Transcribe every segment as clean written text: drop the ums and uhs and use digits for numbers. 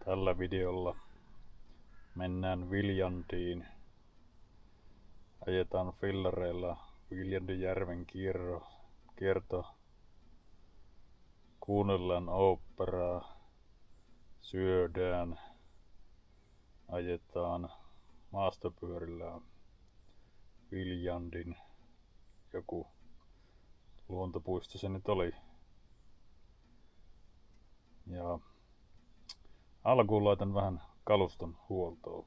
Tällä videolla mennään Viljandin. Ajetaan fillareilla Viljandijärven kierto. Kuunnellaan oopperaa, syödään, ajetaan maastopyörillä Viljandin. Joku luontopuisto se nyt oli. Ja alkuun laitan vähän kaluston huoltoon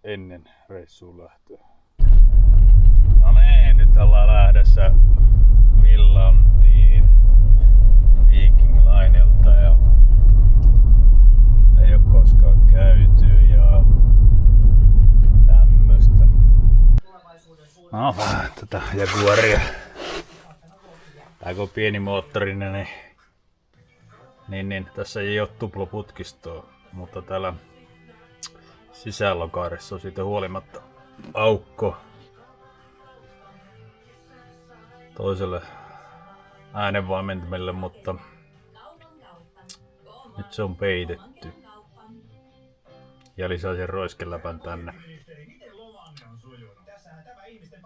ennen reissuun lähtöä. No niin, nyt ollaan lähdössä Viljandin Viking Linelta ja ei oo koskaan käyty ja tämmöstä. No vähän tätä Jaguaria. Tää kun on pieni moottorinen, niin tässä ei oo tuploputkistoa, mutta täällä sisälokaarissa on siitä huolimatta aukko toiselle äänenvaimentimelle, mutta nyt se on peitetty. Ja lisää sen roiskeläpän tänne.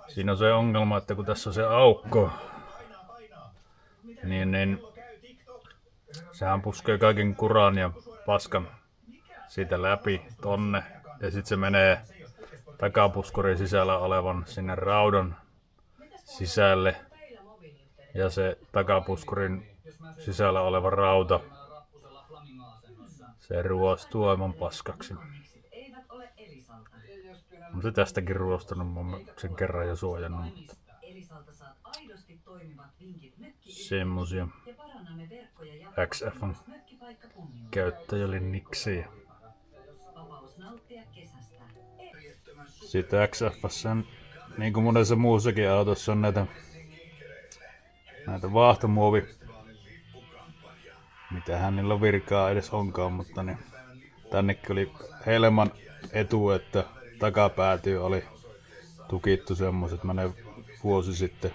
Siinä on se ongelma, että kun tässä on se aukko, niin sehän puskee kaiken kuran ja paskan siitä läpi tonne. Ja sitten se menee takapuskurin sisällä olevan sinne raudan sisälle. Ja se takapuskurin sisällä oleva rauta, se ruostuu aivan paskaksi. On se tästäkin ruostunut, mä oon sen kerran jo suojannut. Semmosia XF:n käyttäjälle niksejä. Sitten XF:ssä on, niin kuin monessa muussakin autossa, on näitä vaahtomuovi, mitähän niillä virkaa edes onkaan, mutta niin, tännekin oli helman etu, että takapäätyy oli tukittu semmoset. Mä ne vuosi sitten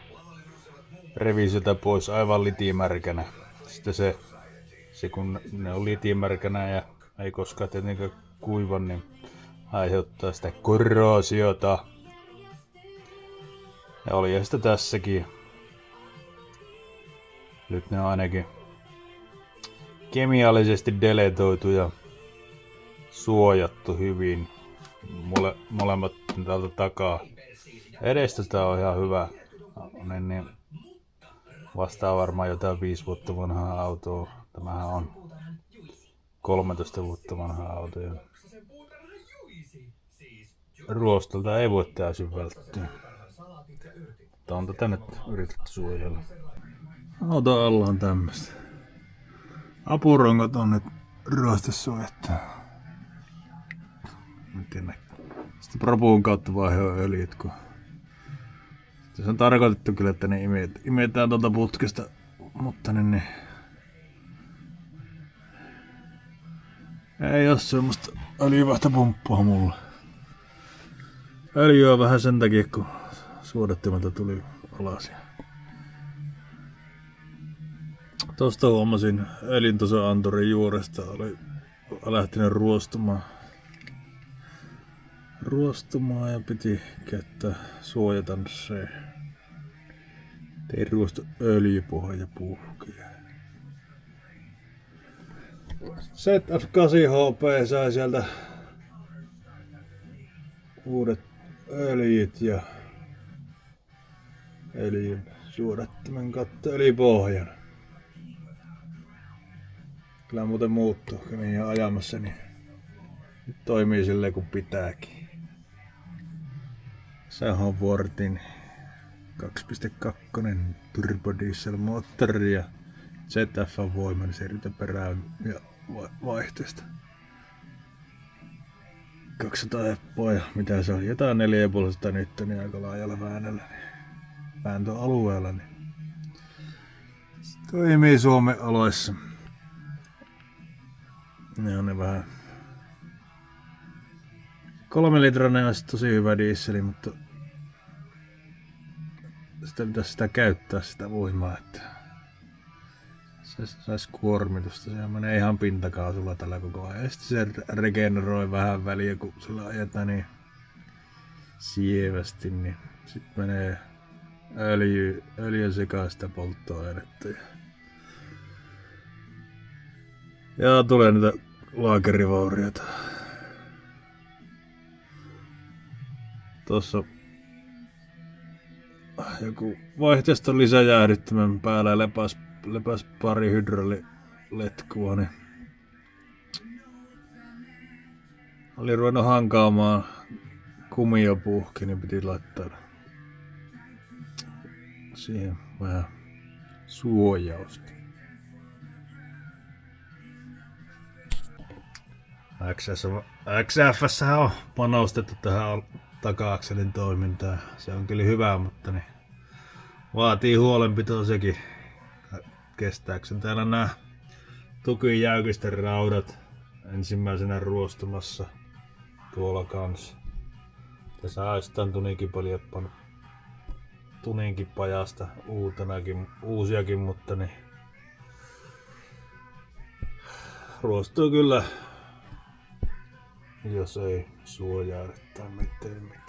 revi sitä pois aivan litimärkänä. Sitten se kun ne on litimärkänä ja ei koskaan tietenkään kuiva, niin aiheuttaa sitä korroosiota. Ja oli sitä tässäkin. Nyt ne on ainakin kemiallisesti deletoitu ja suojattu hyvin. Molemmat täältä takaa. Edestä sitä on ihan hyvä. Niin vastaa varmaan jotain 5 vuotta vanhaa autoa. Tämähän on 13 vuotta vanha auto. Ja ruostolta ei voi täysin välttyä. Mutta on tätä nyt yritetty suojella. Auton alla on tämmöstä. Apurongot on nyt ruostesuojattu. Sitten propuun kautta vaihoa öljyt. Se on tarkoitettu kyllä, että ne imetään tuolta putkesta, mutta niin ei oo semmoista öljyvahtopumppua mulla. Öljyä on vähän sen takia, kun suodattimelta tuli alas. Tosta huomasin öljyn tuossa anturin juuresta oli lähtenyt ruostumaan ja piti käyttää suojata se. Ei ruostu öljypohja puhkia. ZF8HP sai sieltä uudet öljyt ja öljyn suodattimen kautta öljypohjan. Kyllä muuten muuttuu, kun niin ajamassa, niin nyt toimii silleen kuin pitääkin. Se on Wortin 2.2 turbodieselmoottori ja ZF-voima, niin se perään ja vaihteesta. 200 eppoa ja mitä se on, jotain 4,5 nyttöniä aika laajalla väännöllä, niin vääntöalueella, niin toimii Suomen aloissa. Ne on ne vähän 3 litrainen on tosi hyvä dieseli, mutta sitä pitäisi käyttää sitä voimaa, että Se saisi kuormitusta. Se menee ihan pintakaasulla tällä koko ajan. Ja sitten se regeneroi vähän väliä, kun sillä ajetaan niin sievästi, niin sitten menee öljyn sekaista polttoainetta. Ja tulee niitä laakerivaurioita. Tuossa joku vaihteesta lisäjäähdyttimen päällä lepäs pari hydrauliletkua, niin oli ruvennut hankaamaan kumia puhki, niin piti laittaa siihen vähän suojausta. XF:ssä on panostettu tähän taka-akselin toimintaan. Se on kyllä hyvä, mutta niin vaatii huolenpitoa sekin. Kestääkseni täällä nämä tukijäykisten raudat ensimmäisenä ruostumassa tuolla kanssa. Tässä haistaan tuninkin pajasta uusiakin, mutta niin ruostuu kyllä, jos ei suojaa tai mitään.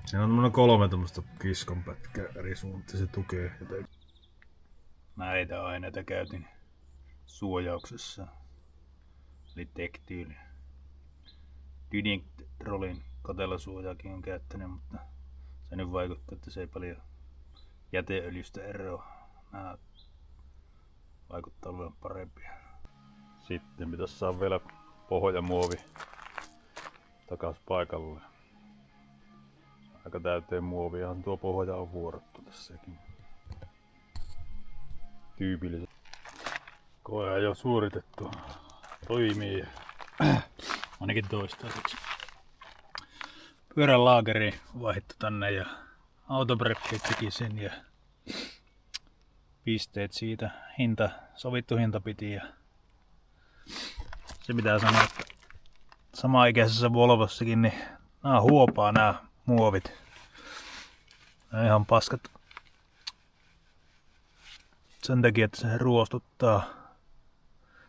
Siinä on noin 3 tämmöstä kiskonpätkää eri suuntiin, se tukee joten näitä aineita käytin suojauksessa. Eli tektyyli. Dyntrolin katelasuojaakin on käyttänyt, mutta se nyt vaikuttaa, että se ei paljon jäteöljystä eroa. Nämä vaikuttaa olevan parempia. Sitten pitäisi saada vielä pohjamuovi takas paikalle. Aika täyteen muoviahan tuo pohja on vuorottu tässäkin. Tyypillisesti. Koe jo suoritettu. Toimii ainakin toistaiseksi. Pyörän laakeri vaihdettu tänne ja autopreppi teki sen ja pisteet siitä. Sovittu hinta piti ja se pitää sanoa, että samaikäisessä Volvossakin niin nämä huopaa nämä muovit. Nämä ihan paskat. Sen takia, että se ruostuttaa.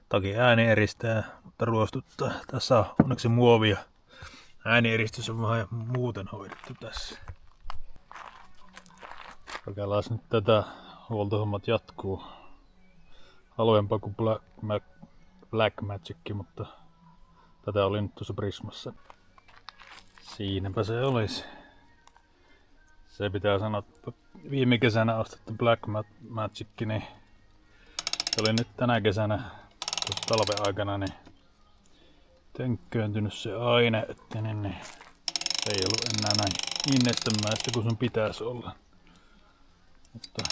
Toki ääni eristää, mutta ruostuttaa. Tässä on onneksi muovia. Äänieristus on vähän muuten hoidettu tässä. Kokeillaan nyt tätä. Huoltohommat jatkuu. Halvempaa kuin Black Magic, mutta tätä oli nyt tuossa Prismassa. Siinäpä se olisi. Se pitää sanoa, että viime kesänä ostettu Black Magic, niin se oli nyt tänä kesänä tuossa talven aikana niin tönkkööntynyt se aine, että niin, se ei ollut enää näin innestämäistä kuin sun pitäisi olla. Mutta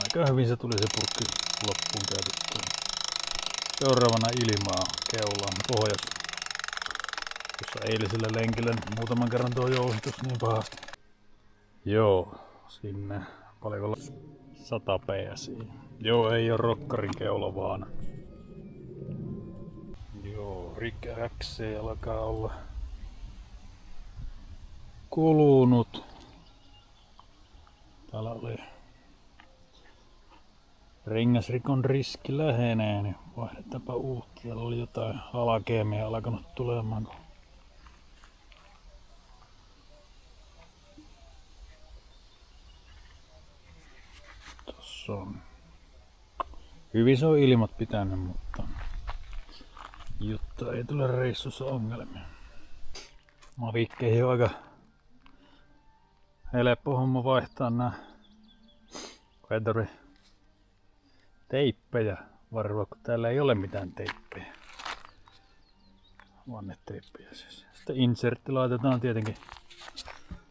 aika hyvin se tuli se purkki loppuun käytettyä. Seuraavana ilmaa keulaan pohjassa. Tuossa eilisellä lenkillä muutaman kerran tuo jousitus niin pahasti. Joo, sinne paljonko 100 PSI. Joo, ei oo rokkarin keula vaan. Joo, Rick XC alkaa olla kulunut. Täällä oli rengasrikon riski lähenee, niin vaihdetaanpa uutta. Täällä oli jotain alakeemia alkanut tulemaan. Tossa on. Hyvin se on ilmat pitänyt, mutta jotta ei tule reissussa ongelmia. Mavikkeihin on aika helppo homma vaihtaa nää. Ei tarvitse teippejä varoa, kun täällä ei ole mitään teippejä. Vanneteippejä siis. Sitten insertti laitetaan tietenkin.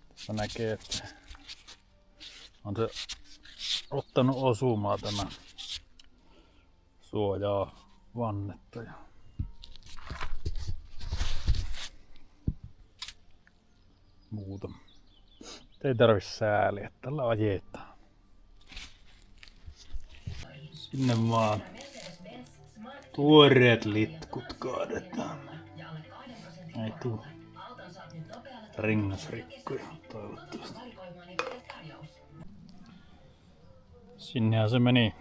Tässä näkee, että on se ottanut osumaa tämä suojaa vannetta. Muuta. Ei tarvi sääliä, tällä ajetaan. Sinne vaan tuoreet litkut kaadetaan. Ei tuu rengasrikkoja toivottavasti. Sinnehän se meni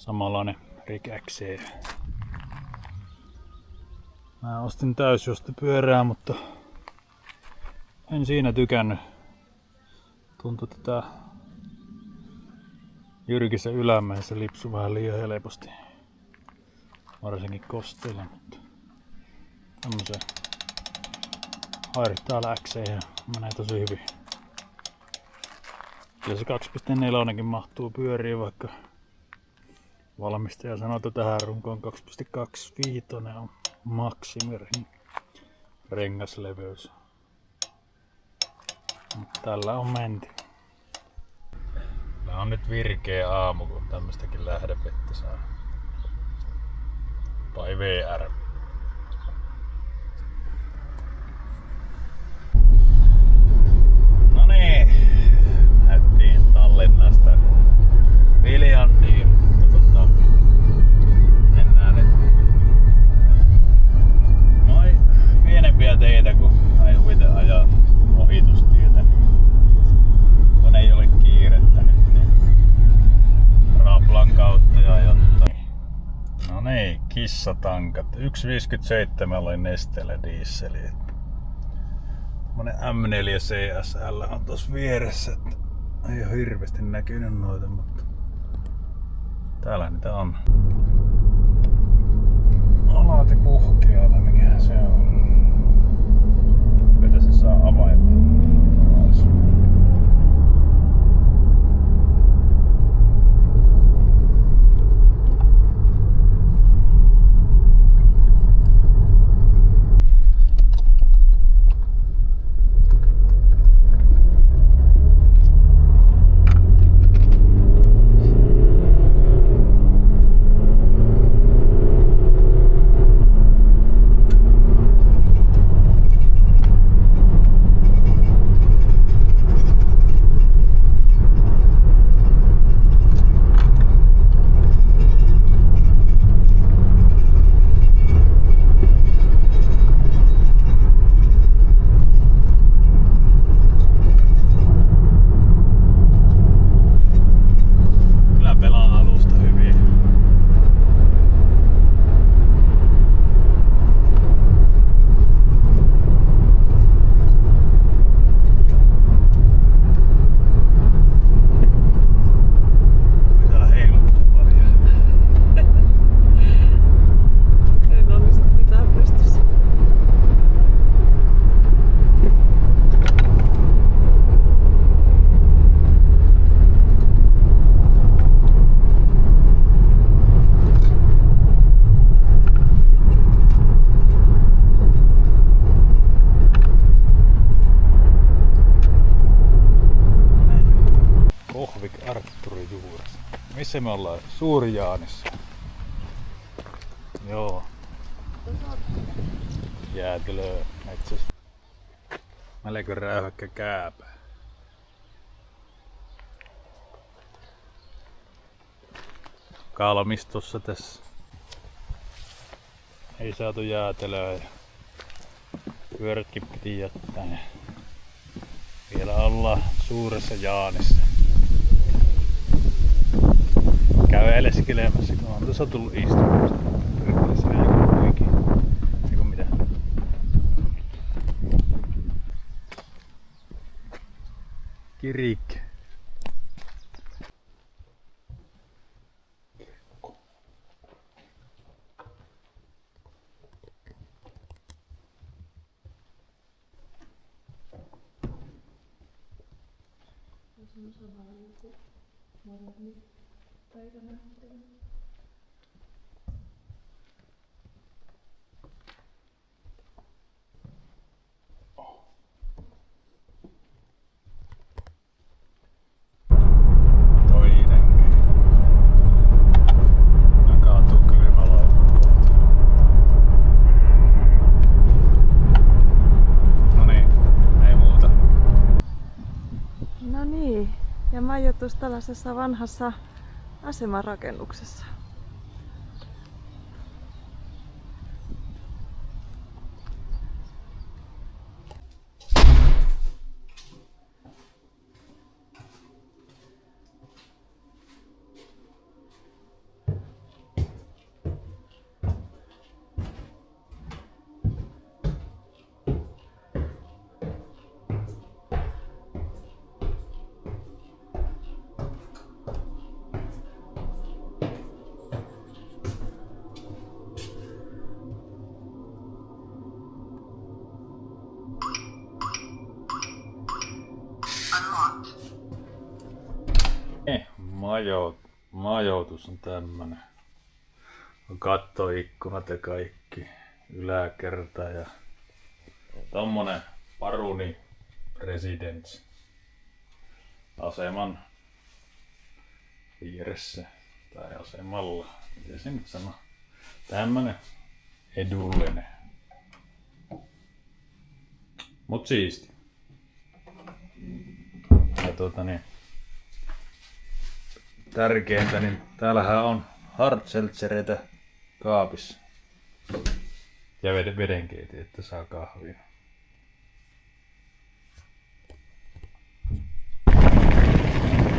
Samanlainen Rig XC. Mä ostin täysjuostopyörää, mutta en siinä tykännyt. Tuntui tätä jyrkissä ylämäessä lipsu vähän liian helposti. Varsinkin kosteilla, mutta tämmösen Hairittaa XC ja menee tosi hyvin. Kyllä se 2.4 mahtuu pyöriin, vaikka valmistaja sanoo, että tähän runkoon 2.25 on maksimi rengasleveys. Mutta tällä on menty. Tää on nyt virkeä aamu, kun tämmöstäkin lähdevettä saa. Tai VR. No niin, lähdettiin Tallinnasta Viljandin, mutta mennään nyt noin pienempiä teitä, kun ei huvita ajaa ohitustietä, kun ei ole kiirettä nyt, niin Raplan kautta ja jotain. No niin, kissatankat. 1.57 oli Nestele dieseli. Semmonen M4 CSL on tossa vieressä, että ei oo hirveesti näkynyt noita, mutta täällä niitä on. Alati puhkeaa, vai mikähän se on? Kyllä se saa avaimen. Missä me ollaan? Suuri-Jaanissa. Joo. Jäätelö metsässä. Melko räyhäkkä kääpä. Kalmistossa tässä. Ei saatu jäätelöä ja pyörätkin piti jättää. Ja vielä ollaan Suuressa Jaanissa. Käveleskelemässä, kun on tuossa tullut istumaan. Pyrkkäle sinä joku poikin. Eiku mitä? Kirik. Ja mä oon tuossa tällaisessa vanhassa asemarakennuksessa. majoitus on tämmönen. On kattoikkunat ja kaikki. Yläkerta ja tommonen Paruni Residence. Aseman vieressä. Tai asemalla. Miten se nyt sanoo? Tämmönen edullinen. Mut siisti. Ja tärkeintä, niin täällähän on hardseltzereitä kaapissa. Ja vedenkeiti, että saa kahvia.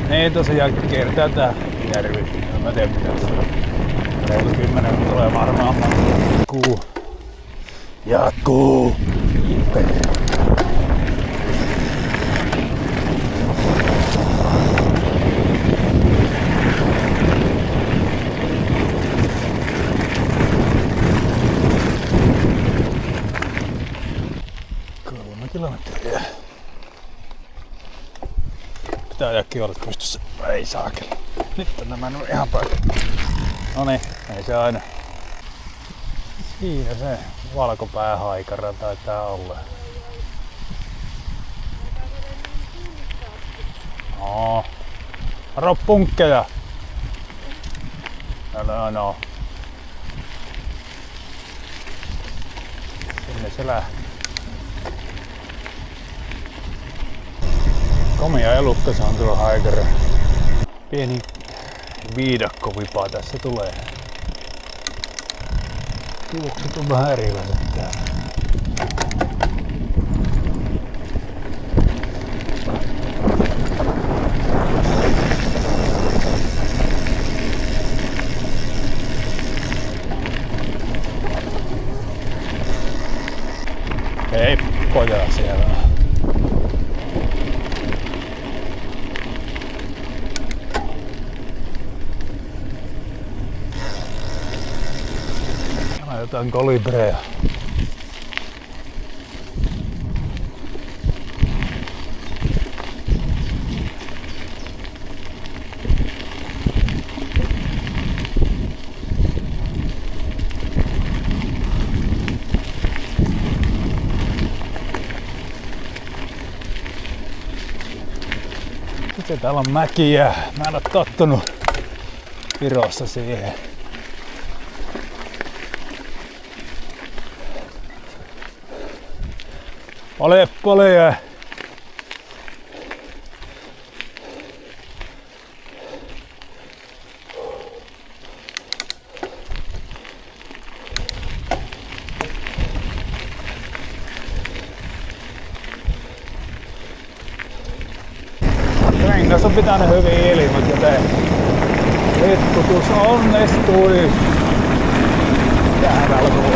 Niin tosiaan kiertää tää järvi. Mä teen mitä se on. Reilu 10 tulee varmaan jatkuu. Kilometriä. Pitää ajaa kiollet pystyssä. Ei saakeli. Nyt on nämä ihan päin. Noniin, ei se aina. Siinä se valkopäähaikara taitaa olla. Aro punkkeja. No. Sinne se lähtee. Komia elukka se on tuolla haikara. Pieni viidakkovipa tässä tulee. Tuokset on vähän erilaiset täällä. Hei, pojaa siellä. Jotain kolibreja. Sitten täällä on mäkiä. Mä en oo tottunut Virossa siihen. Ole. Rengas on pitänyt hyvin ilmat, joten vittutus onnistui. Tähän alkuun.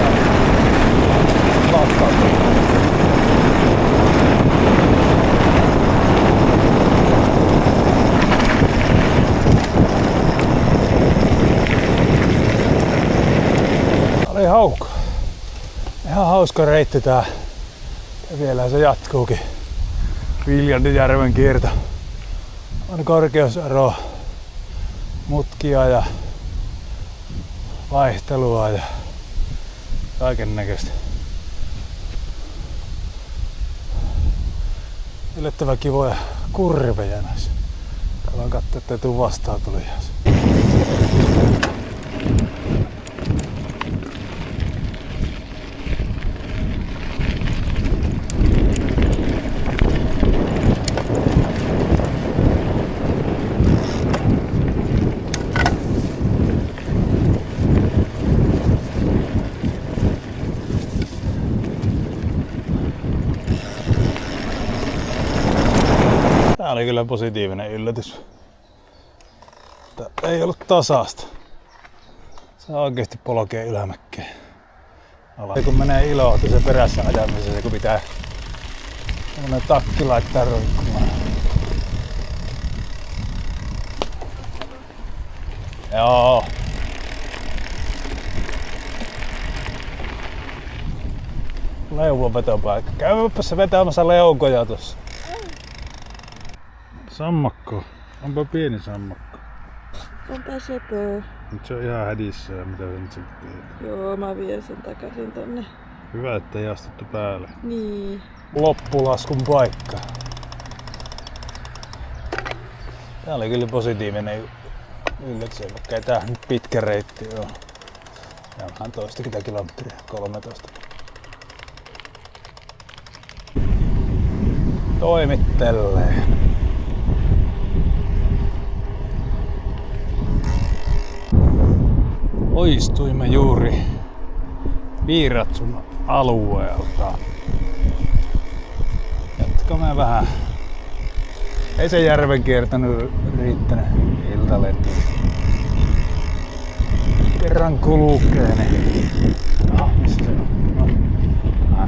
Oli haukka. Ihan hauska reitti tää. Ja vielä se jatkuukin. Viljandijärven kierto. On korkeusero, mutkia ja vaihtelua ja kaiken näköistä. Yllättävän kivoja kurveja näissä. Haluan katsoa, ettei tuu vastaan tulijoissa. Tää oli kyllä positiivinen yllätys. Tää ei ollut tasaista. Se oikeesti polkee ylämäkkeen. Ja kun menee ilohti se perässä ajamisessa, kun pitää semmonen takki laittaa roikkumaan. Joo. Leuvanvetopaikka. Käymäpä se vetämässä leukoja tossa. Sammakko. Onpa pieni sammakko. Onpa söpöö. Nyt se on ihan hädissä ja mitä sä nyt sitten teet. Joo, mä vien sen takaisin tonne. Hyvä, ettei astuttu päälle. Niin. Loppulaskun paikka. Tää oli kyllä positiivinen yllätys, vaikka ei tää nyt pitkä reitti oo. Ja vähän toistakymmentä kilometriä, 13. Toimittelee. Poistuimme juuri Piiratsun alueelta. Jatkamme vähän. Ei se järven kiertänyt riittänyt iltalento. Kerran kulkee, niin... No, missä se on? No.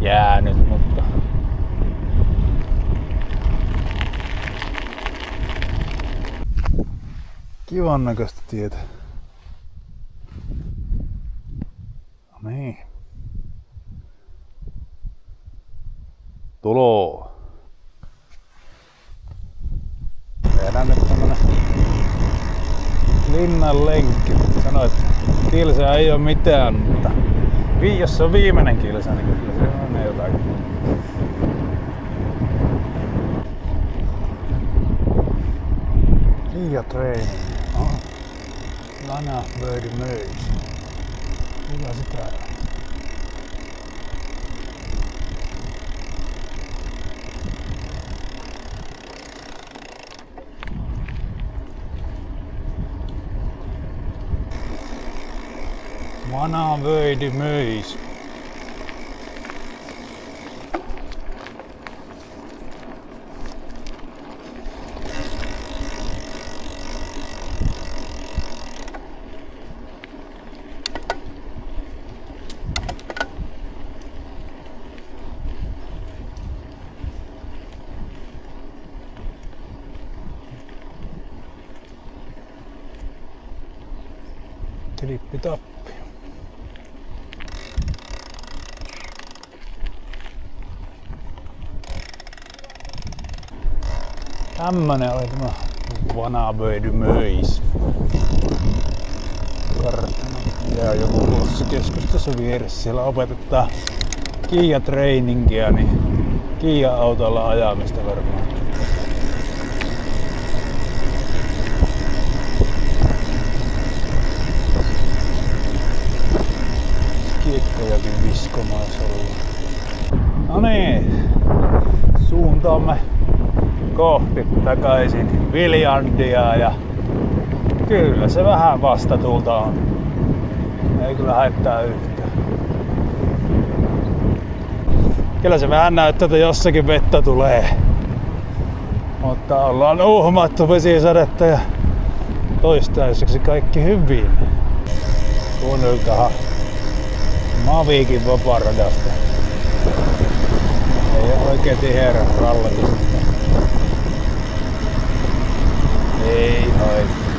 Jäänyt, mutta... Kivan näköistä tietä. No niin. Tulo. Tehdään nyt tämmönen linnan lenkki. Sanoin, että kilsää ei oo mitään, mutta jos se on viimeinen kilsa, niin kyllä se on jotakin. Kia training. Lana Birdie Möys. Mitä sitä on? Lana Birdie Möys. Tilippi-tappi. Tämmönen oli tämä Lana Birdie Möys. Kartano. Ja joku bussikeskus tuossa vieressä. Siellä opetetaan Kia trainingia, niin Kia-autolla ajamista varmaan. Kiekkojakin viskomaissa ollut. No niin, suuntaamme kohti takaisin Viljandia ja kyllä se vähän vastatuulta on. Ei kyllä haittaa yhtään. Kyllä se vähän näyttää, että jossakin vettä tulee. Mutta ollaan uhmattu vesisadetta ja toistaiseksi kaikki hyvin. Kuunnelkahan Mavikin vapaaradasta. Ei oo oikein tiheä rallatus. Ei haittaa.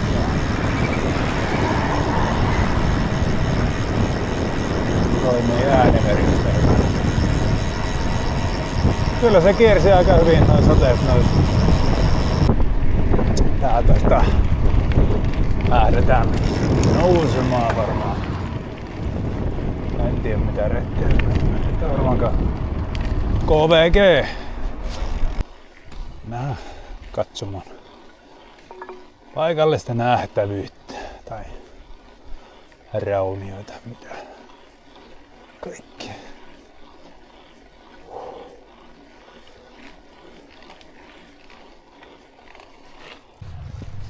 Toimii äänimerkistä. Kyllä se kiersi aika hyvin noin sateet noin. Täältä lähdetään nousemaan varmaan. En tiedä mitä reittiä mennään. Varmaankaan KVG. Nää katsomaan paikallista nähtävyyttä tai raunioita, mitä kaikkea.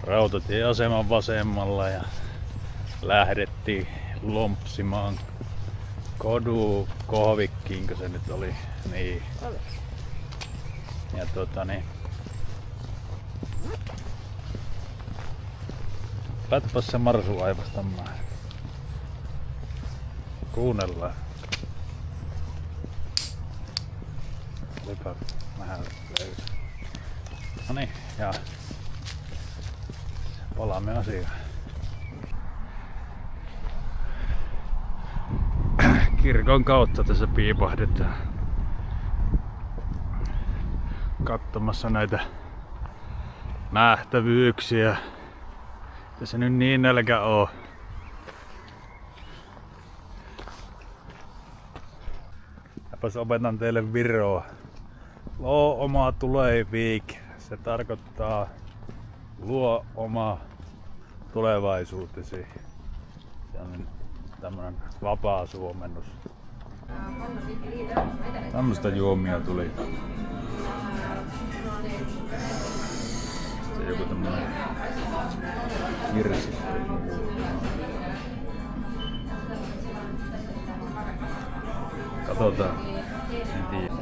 Rautatieaseman vasemmalla ja lähdettiin lompsimaan Kohvikkiinko se nyt oli? Niin. Ja lätpäs se marsu aivastamaan. Kuunnellaan. Olipa vähän löysä. Noniin, ja palaamme asiaan. Kirkon kautta tässä piipahdetaan. Katsomassa näitä nähtävyyksiä. Tässä nyt niin nälkä oo. Japas opetan teille viroa. Loo oma tulevik. Se tarkoittaa luo oma tulevaisuutesi. Se on tämmönen vapaa suomennus. Tämmöstä juomia tuli. Se joku tämmönen kirsikka. Katsotaan. En tiedä.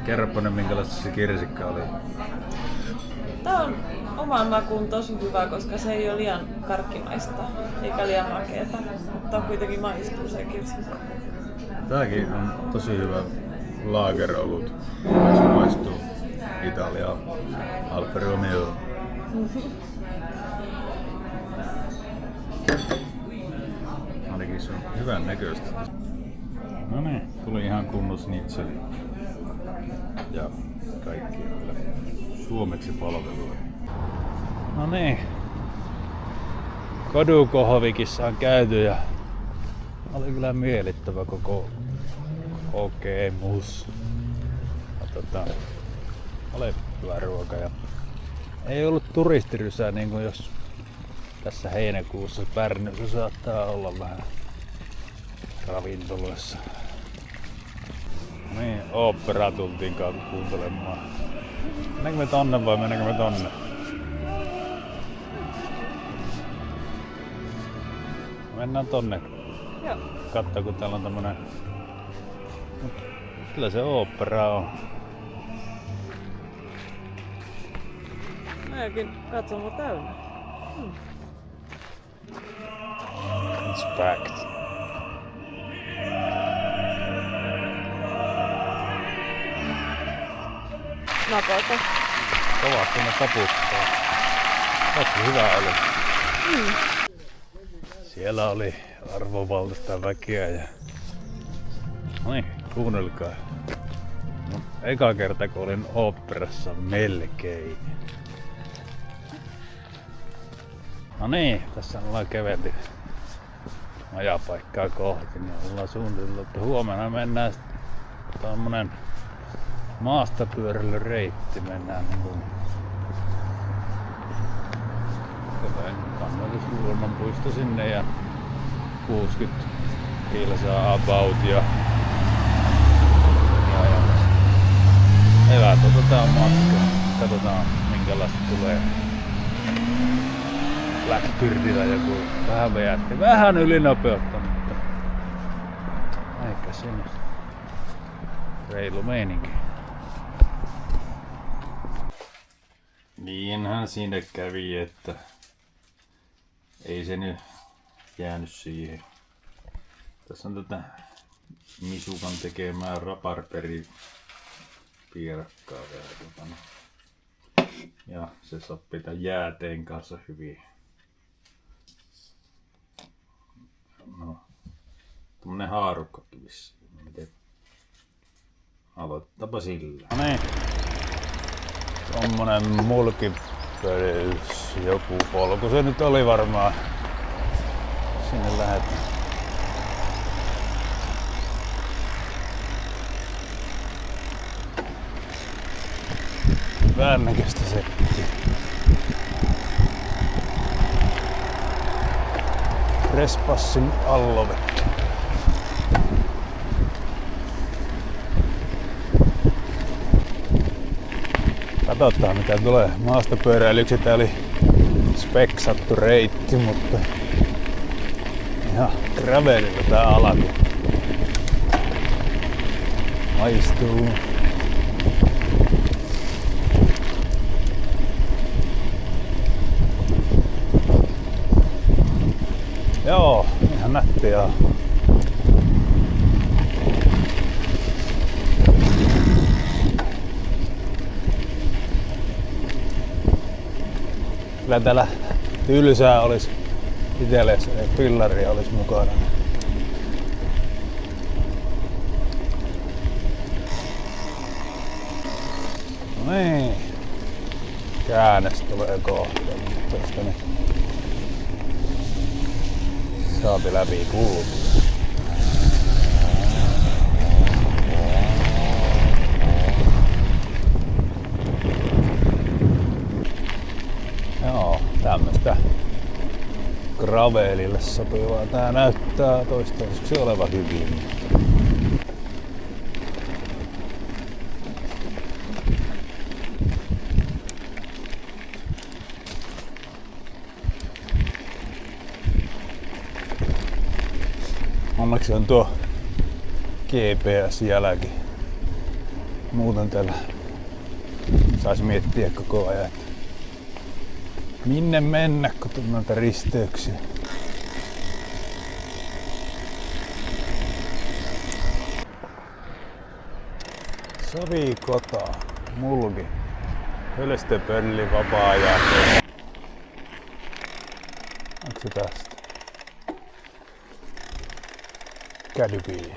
Kerropa minkälaista se kirsikka oli. Tää on oman makuun tosi hyvä, koska se ei ole liian karkkimaista eikä liian makeeta, mutta kuitenkin maistuu se kirsikka. Tääkin on tosi hyvä laagerolut. Se maistuu Italia Alfa Romeo. Ainakin se on hyvän näköistä. No niin, tuli ihan kunnon snitseli. Ja kaikki vielä suomeksi palvelua. No niin. Kodukohvikissa on käyty ja oli kyllä mielittävä koko kokemus. Oli hyvä ruoka ja ei ollut turistirysää niin kuin jos tässä heinäkuussa Pärnyssä saattaa olla vähän ravintoloissa. Niin, oopperaa tultiin kuuntelemaan. Mennäänkö me tonne vai mennäänkö me tonne? Mennään tonne. Joo. Katso kun täällä on tämmönen... Kyllä se ooppera on. Mäkin katsomaan täynnä. It's packed. Napata. Kovasti ne taputtaa. Tässä hyvä oli. Siellä oli arvovaltaista väkeä ja... Noniin, kuunnelkaa. No, eka kerta kun olin oopperassa melkein. No niin, tässä ollaan kävelty majapaikkaa kohti, niin ollaan suunniteltu, että huomenna mennään tommonen maastapyöräilyreitti, mennään niin kansallisluonnonpuisto sinne ja 60 kilsaa about ja hyvä, otetaan matka. Katsotaan minkälaista tulee. Blackbirdillä joku vähän vejätti. Vähän ylinopeutta, mutta eikä siinä reilu meininki. Niinhän siinä kävi, että ei se nyt jäänyt siihen. Tässä on tätä Misukan tekemää raparperi piirakkaa vielä. Ja se sopii tämän jääteen kanssa hyvin. No, tommonen haarukkakin vissiin. Miten? Aloittapa sillä. No niin. Tommonen mulkipöys, joku polku se nyt oli varmaan. Sinne lähdetään. Hyvän näköistä settiä. Respassin allovettä. Katsotaan mitä tulee. Maastopyöräilyksi tää oli speksattu reitti, mutta ihan gravelilla tää alku. Maistuu. Joo, ihan nättiä. Kyllä täällä tylsää olisi itselle, jos pillari olisi mukana. No niin. Käännös tulee kohta. Saati läpi kuuluu. Joo, tämmöstä gravelille sopivaa. Tää näyttää toistaiseksi olevan hyvin. Onneksi on tuo GPS-jälki. Muuten täällä saisi miettiä koko ajan, että minne mennä, kun tulee näitä risteyksiä. Savikota, Mulgi, Hölstepölli, vapaa-ajan. Onko se tästä? Kädypiiri.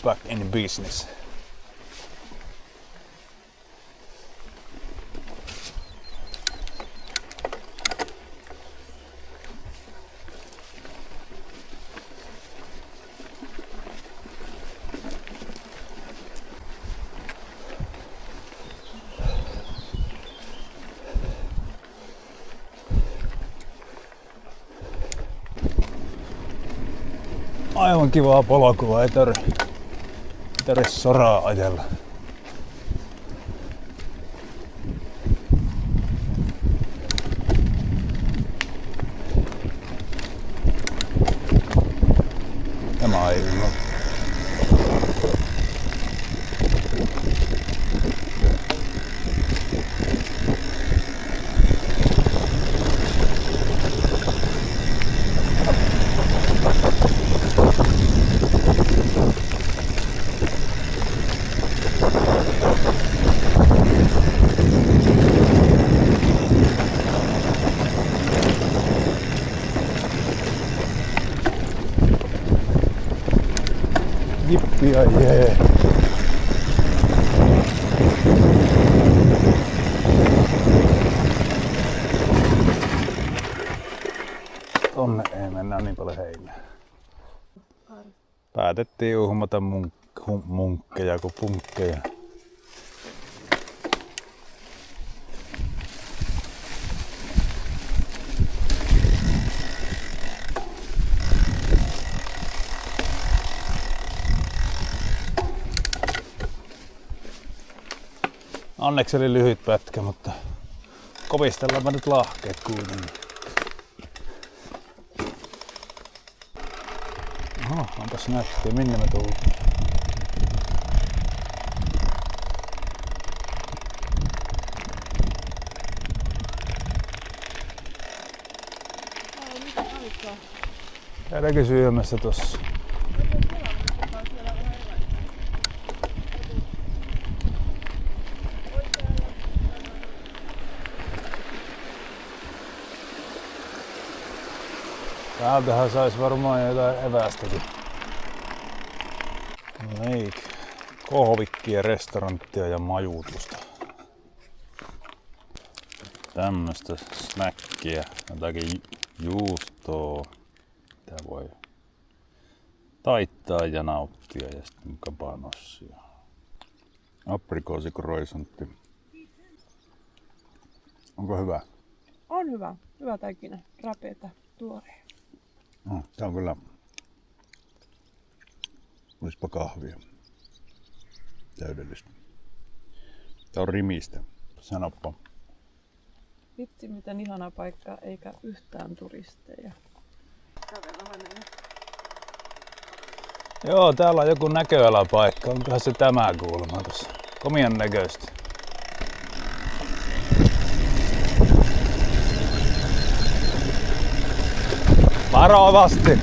Back in business. Aivan kivaa polkua, ei tarvitse soraa ajella. Tämä ei ole. Jippi ja jee. Tonne ei mennä niin paljon heinää. Päätettiin uhmata munkkeja kuin punkkeja. Onneksi oli lyhyt pätkä, mutta kovistellaanpa nyt lahkeet kuitenkin. Oho, onpas nättiä, minne me tullaan. Käydäänkö syömässä tossa? Täältähän sais varmaan jotain evästäkin. Niin, kohvikkia, restauranttia ja majutusta. Tämmöstä snäkkiä, jotakin juustoa, mitä voi taittaa ja nauttia, ja sitten kabanossia. Aprikoosikroisantti. Onko hyvä? On hyvä. Hyvä taikina. Rapeeta, tuorea. No, tää on kyllä... Olispa kahvia. Täydellistä. Tää on Rimistä. Sanoppa. Vitsi, miten ihana paikka, eikä yhtään turisteja. Joo, täällä on joku näköalapaikka. Onkohan se tämä kuulemma tossa? Komian näköistä. Varovasti!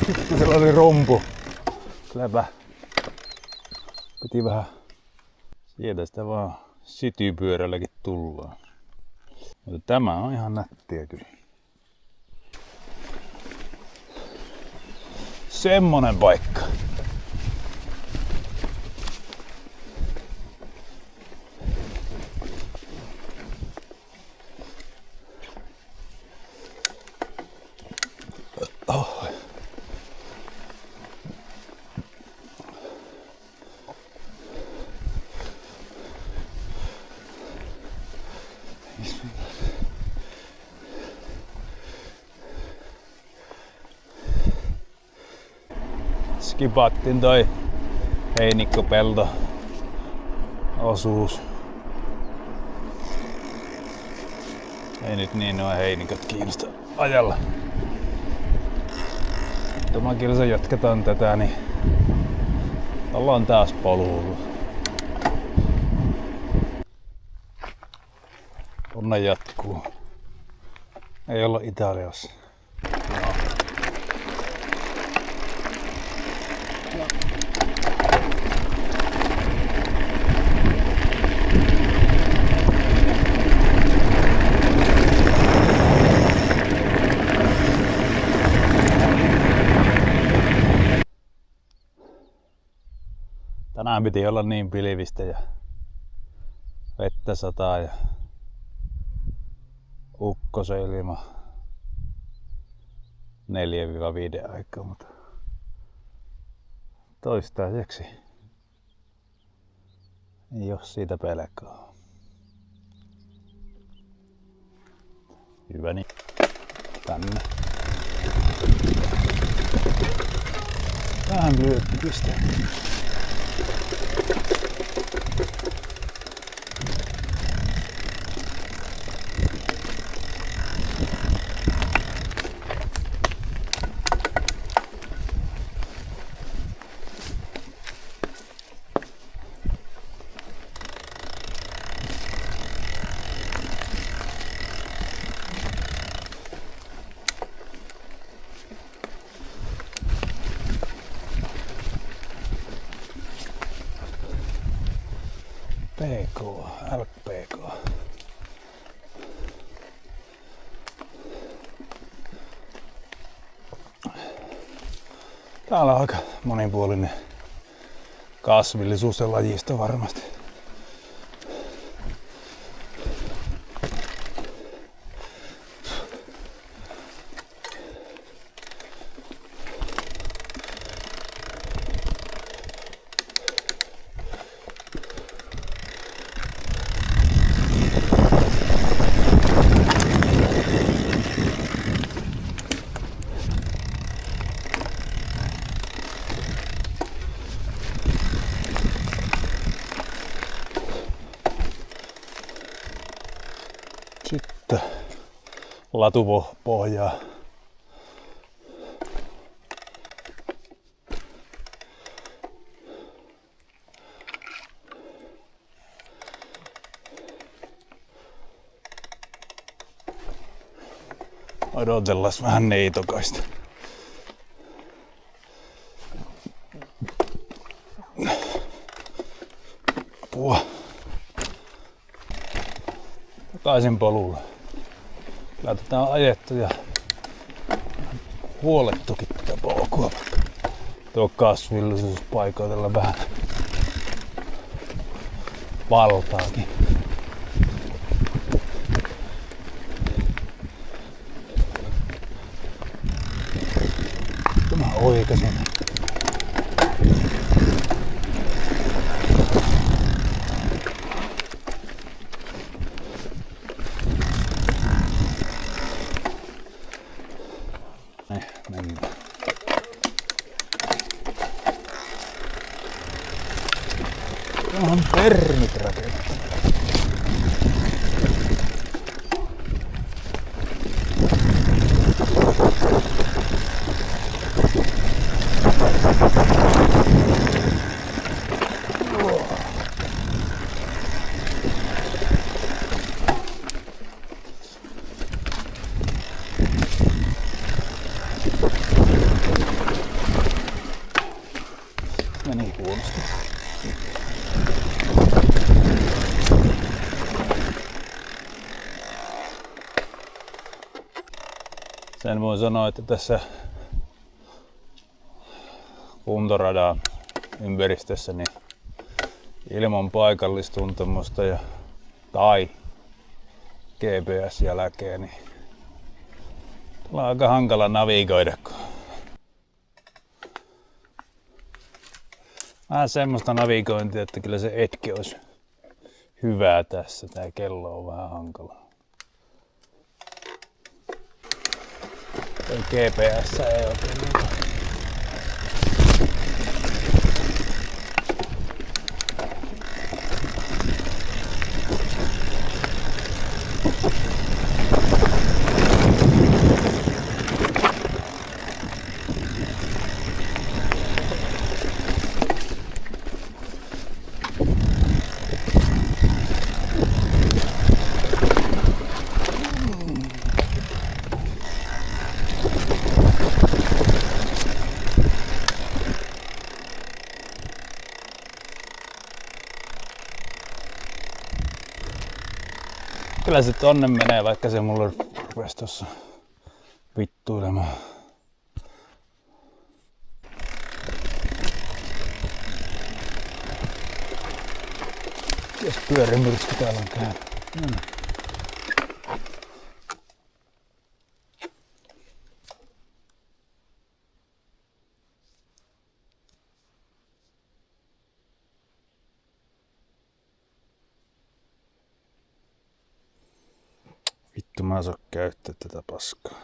Sitten siellä oli rumpu. Läpä. Piti vähän. Sieltä sitä vaan citypyörälläkin tullaan. Mutta tämä on ihan nättiä kyllä. Semmonen paikka. Oh. Skipattiin toi Heinikkopelto osuus. Ei nyt niin noin heinikot kiinnosta ajalla. Tomakilsa jatketaan tätä, niin ollaan taas polulla. Onna jatkuu. Ei olla Italiassa. Tänään piti olla niin pilvistä ja vettä sataa ja ukkoseilima 4-5 aikaa, mutta toistaiseksi ei oo siitä pelkoa. Hyvä niin. Tänne. Vähän lyötti pistää. PK, LPK. Täällä on aika monipuolinen kasvillisuus ja lajisto varmasti. Sitten latupohjaa. Odotellaan vähän neitokaista. Apua. Takaisin polulle. Laitetaan ajettu ja huolettukin tätä polkua. Tuo kasvillisuus paikoitella vähän valtaakin. Mä oikasin. Mennään. Onhan permit rakennettu. Sen voin sanoa, että tässä kuntoradan ympäristössä niin ilman paikallistuntemusta tai GPS-jälkeen niin on aika hankala navigoida. Vähän semmoista navigointia, että kyllä se etki olisi hyvää tässä. Tää kello on vähän hankala. GPS ei oikein niin. Kyllä se tonne menee, vaikka se mulle rupesi tossa vittuilemaan. Ties pyörimyrsky täällä on käynyt. Vittu, mä en saa käyttää tätä paskaa.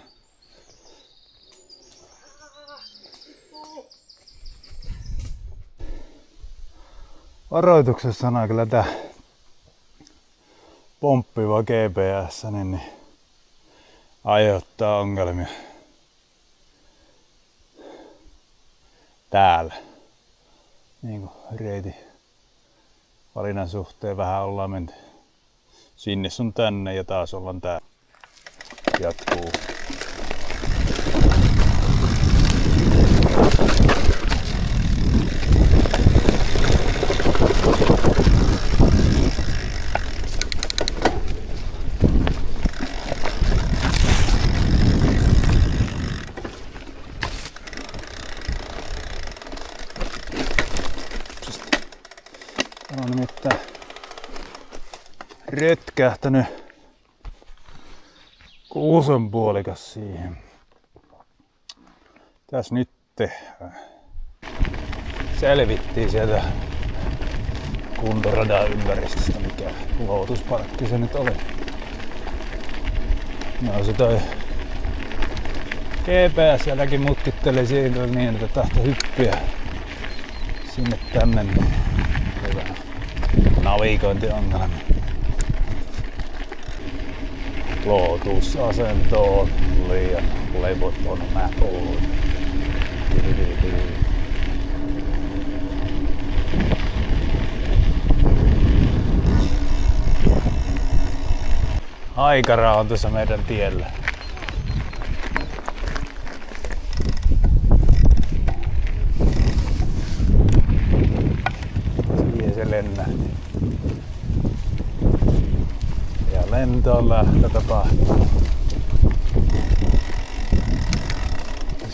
Varoituksessa sanoo kyllä tää pomppiva GPS niin aiheuttaa ongelmia täällä. Niin kuin reitin valinnan suhteen vähän ollaan menty sinne sun tänne ja taas ollaan täällä. Jatkuu. On nimittäin retkähtänyt kuusenpuolikas siihen. Tässä nyt selvittiin sieltä kuntoradan ympäristöstä, mikä luovutusparkki se nyt oli. No se toi GPS sielläkin mutkitteli siinä niin, että tahto hyppiä sinne tänne. Niin oli vähän navigointiongelma. Lootusasento on liian levoton mä oon. Aikara on tässä meidän tiellä. Siihen se lennähti. Ja lentoon lähtö tapahtuu.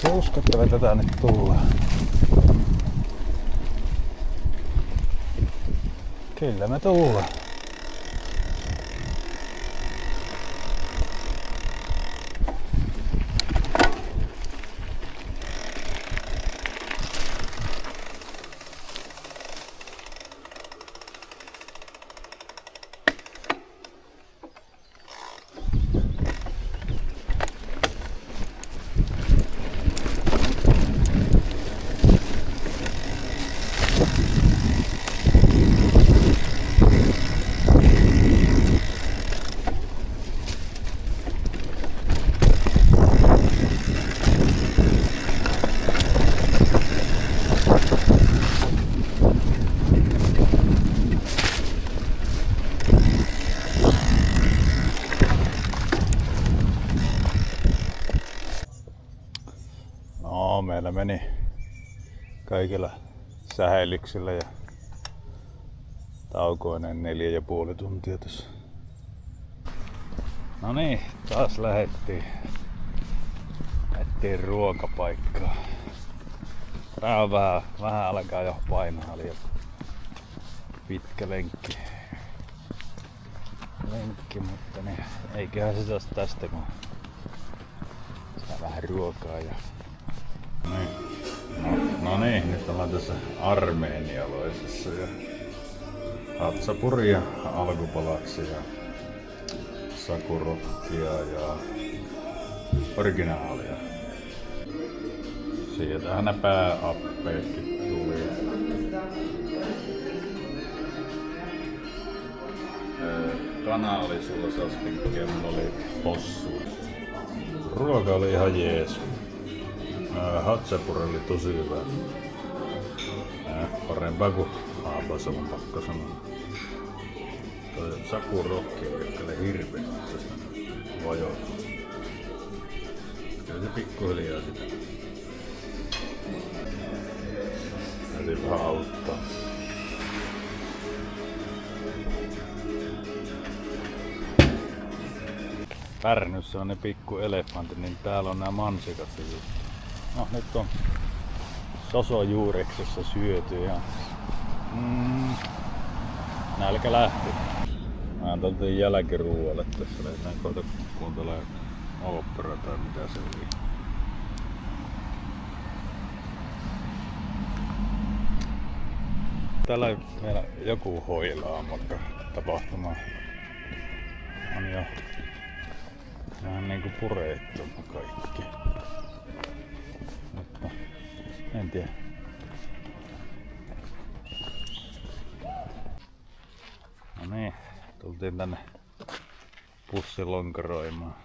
Se uskottava tätä nyt tullaan. Kyllä me tullaan. Meillä meni kaikilla sähäilyksellä ja taukoinen 4,5 tuntia tässä. No niin, taas lähettiin ruokapaikkaan. Tää on vähän alkaa jo painaa liian pitkä lenkki, mutta niin, eiköhän se tästä kun saa vähän ruokaa ja niin. No niin, nyt ollaan tässä armeenialaisessa ja hatsapuria alkupalaksi ja sakurokkia ja originaalia. Sieltähän ne pääappeetkin tuli. Kana oli sulla Saskin, kello oli possu. Ruoka oli ihan jees. Hatsapuri oli tosi hyvä. Parempaa kuin Haapassa, on pakko sanoa. Toi sakurokki oli hirveästi tästä vajoitus. Kyllä se pikkuhiljaa sitä. Täytyy vähän auttaa. Pärnyssä on ne pikku elefantit, niin täällä on nämä mansikat. No nyt on sosojuureksessa syöty ja nälkä lähti. Mä tultiin jälkiruualle tässä, lähdetään kohta kuuntelemaan opera tai mitä se oli. Täällä meillä joku hoilaamokka tapahtuma on jo vähän niinku pureettu kaikki. Mutta en tiedä. No niin, tultiin tänne pussilonkeroimaan.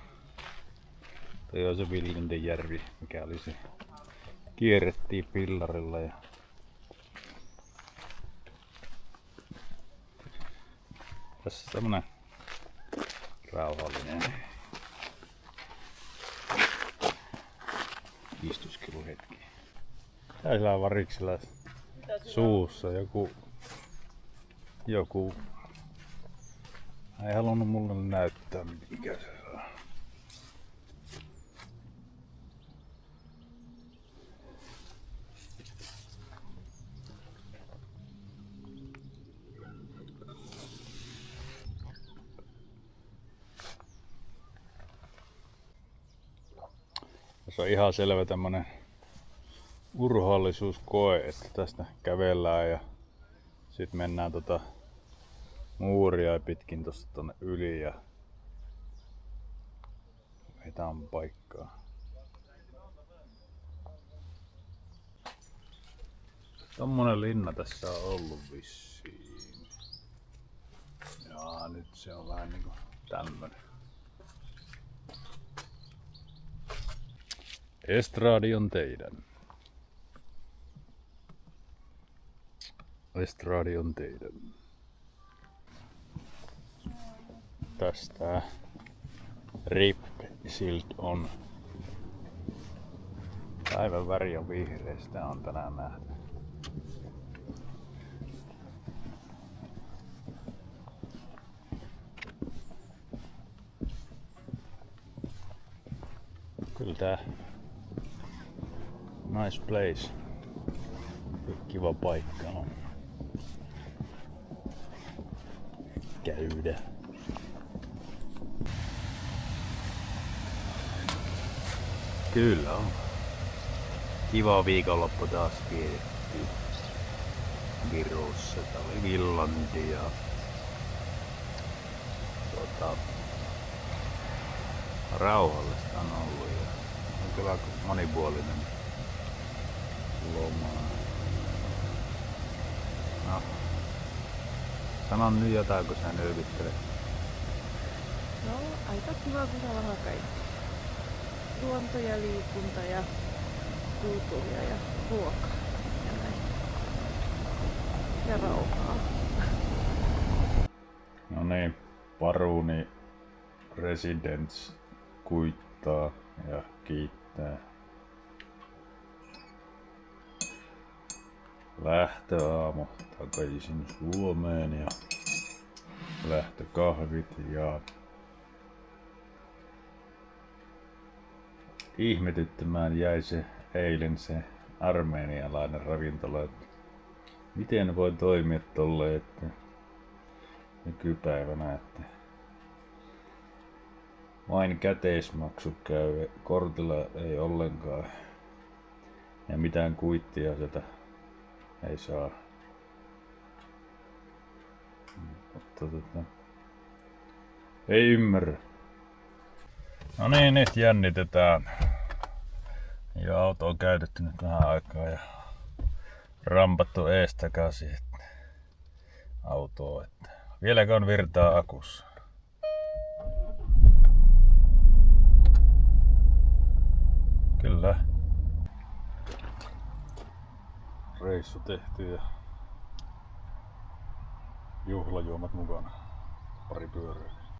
Toi on se Villindenjärvi, mikä oli se. Kierrettiin pillarilla ja tässä semmonen rauhallinen istuskeluhetki. Tällä variksella suussa joku ei halunnut mulle näyttää mikä se on. Tässä on ihan selvä tämmönen urhaallisuuskoe, että tästä kävellään ja sit mennään muuria pitkin tosta tonne yli ja vetään paikkaa. Tommonen linna tässä on ollut vissiin. Ja nyt se on vähän niinku tämmönen. Estradi on teidän. Estradi on teidän. Tästä RIP Silt on. Päivän väri on vihreä, sitä on tänään nähty. Kyllä tää nice place. Kiva paikka on käydä. Kyllä on. Kiva viikonloppu taas vietetty Virossa. Tää oli Villandi ja rauhallista on ollut ja on kyllä monipuolinen loma. No, sanon nyt jotain kun sä nöykyttelet. No, aika kiva kun saa vähän kaikki. Luonto ja liikunta ja kulttuuria ja ruokaa ja näin. Ja rauhaa. No niin, Paruni Residence kuittaa ja kiittää. lähtöaamu takaisin Suomeen ja lähtökahvit ja ihmetyttämään jäi se eilen se armeenialainen ravintola, että miten voi toimia tolleen, että nykypäivänä, että vain käteismaksu käy, kortilla ei ollenkaan ja mitään kuittia sieltä ei saa. Mutta ei ymmärrä. No niin, nyt jännitetään. Ja auto on käytetty nyt vähän aikaa ja rampattu ees takaisin autoa. Että vieläkö on virtaa akussa? Kyllä. Reissu tehty ja juhlajuomat mukana. Pari pyörää.